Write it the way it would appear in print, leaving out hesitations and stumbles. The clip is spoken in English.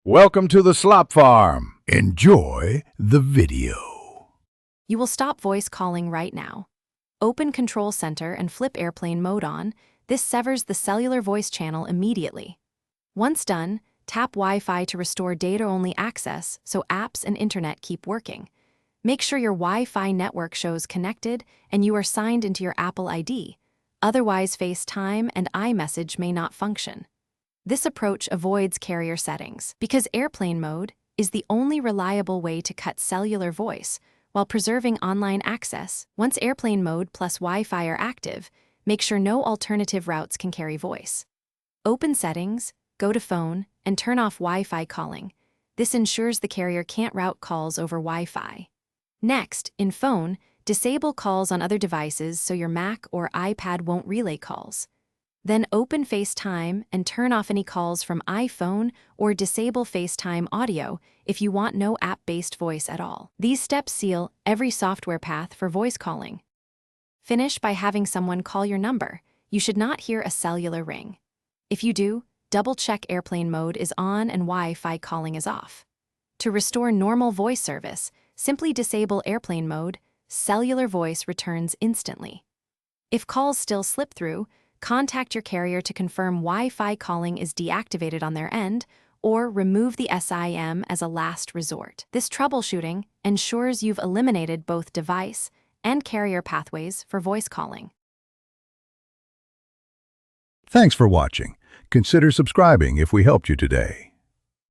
Welcome to the Slop Farm. Enjoy the video. You will stop voice calling right now. Open Control Center and flip airplane mode on. This severs the cellular voice channel immediately. Once done, tap Wi-Fi to restore data-only access so apps and internet keep working. Make sure your Wi-Fi network shows connected and you are signed into your Apple ID. Otherwise, FaceTime and iMessage may not function. This approach avoids carrier settings because airplane mode is the only reliable way to cut cellular voice while preserving online access. Once airplane mode plus Wi-Fi are active, make sure no alternative routes can carry voice. Open Settings, go to Phone, and turn off Wi-Fi calling. This ensures the carrier can't route calls over Wi-Fi. Next, in Phone, disable calls on other devices so your Mac or iPad won't relay calls. Then open FaceTime and turn off any calls from iPhone or disable FaceTime audio if you want no app-based voice at all. These steps seal every software path for voice calling. Finish by having someone call your number. You should not hear a cellular ring. If you do, double-check airplane mode is on and Wi-Fi calling is off. To restore normal voice service, simply disable airplane mode. Cellular voice returns instantly. If calls still slip through, contact your carrier to confirm Wi-Fi calling is deactivated on their end, or remove the SIM as a last resort. This troubleshooting ensures you've eliminated both device and carrier pathways for voice calling. Thanks for watching. Consider subscribing if we helped you today.